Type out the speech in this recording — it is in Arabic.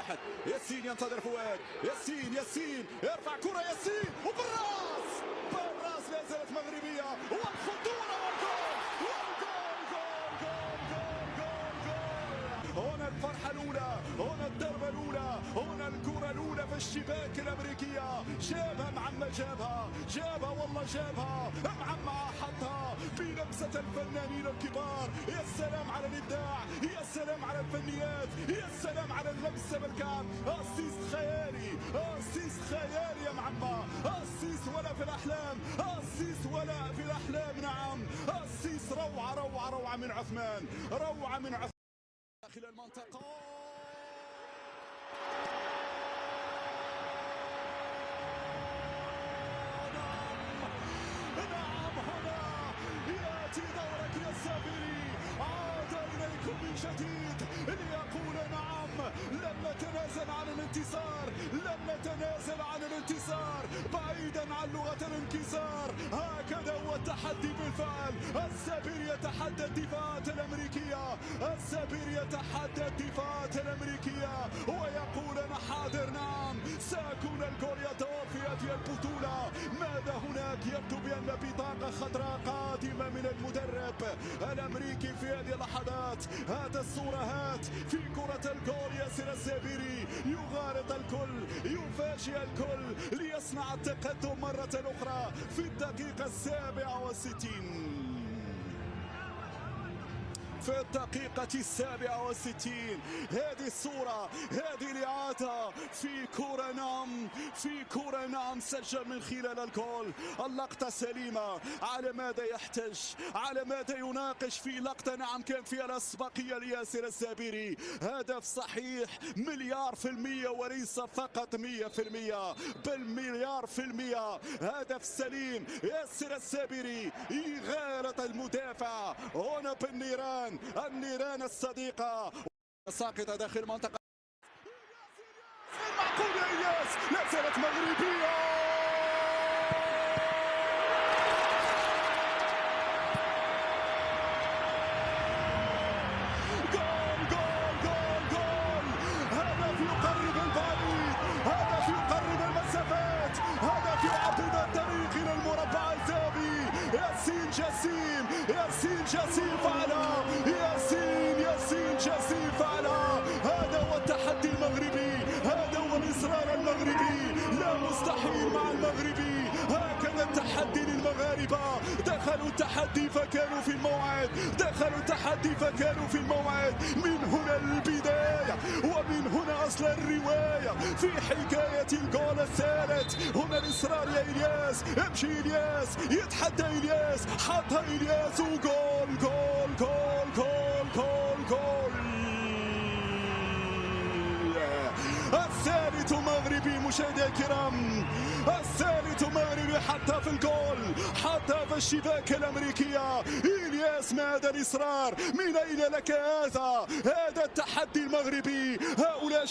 واحد. ياسين ينتظر فؤاد. ياسين يرفع كرة ياسين وبالراس لا زالت مغربية والخطورة والجول هنا الفرحة الأولى، هنا الضربة الأولى، هنا الكرة الأولى في الشباك الأمريكية. جابها معما جابها والله جابها معما حطها بلمسة الفنانين الكبار. يا سلام على الإبداع، يا سلام على الفنيات، يا سلام على اللمسة بالكعب. أسيس خيالي يا معما. أسيس ولا في الأحلام، أسيس ولا في الأحلام. نعم أسيس روعة من عثمان، روعة من عثمان داخل المنطقة. نعم هنا يأتي دورك يا السابري. عاد إليكم من جديد ليقول نعم لن نتنازل عن الانتصار، بعيدا عن لغة الانكسار. هكذا هو التحدي بالفعل. السابري يتحدى الدفاعات الأمريكية، ويقول أنا حاضر. نعم سأكون الجول يتوفي هذه البطولة. ماذا هناك؟ يبدو بأن بطاقة خضراء قادمة من المدرب الأمريكي في هذه اللحظات. هذا الصورة في كرة الجول. ياسر السابري يغارق الكل، يفاجئ الكل ليصنع التقدم مرة أخرى في الدقيقة 67. في الدقيقة 67 هذه الصورة، هذه الإعادة في كرة نعم سجل من خلال الجول. اللقطة سليمة. على ماذا يحتج؟ على ماذا يناقش في لقطة نعم كان فيها الأسبقية لياسر السابري؟ هدف صحيح 100% وليس فقط 100%، بل 100%. هدف سليم. ياسر السابري يغالط المدافع هنا بالنيران، النيران الصديقة ساقطة داخل المنطقة. معقول يا إلياس، لا زالت مغربية. جول هدف يقرب البعيد، هدف يقرب المسافات، هدف يعبد الطريق إلى المربع الذهبي. ياسين جسيم فعلا، ياسين جسيم فعلا. هذا هو التحدي المغربي، هذا هو الإصرار المغربي. لا مستحيل مع المغربي. هكذا التحدي للمغاربة. دخلوا التحدي فكانوا في الموعد. من هنا البداية ومن هنا أصل الرواية في حكاية الجول الثالث. هنا الإصرار يا إلياس. امشي إلياس، يتحدى إلياس، حطها إلياس وجول. الثالث مغربي مشاهدينا الكرام، الثالث مغربي حتى في الجول، حتى في الشباك الأمريكية. إلياس ماذا الإصرار؟ من أين لك هذا التحدي المغربي؟ هؤلاء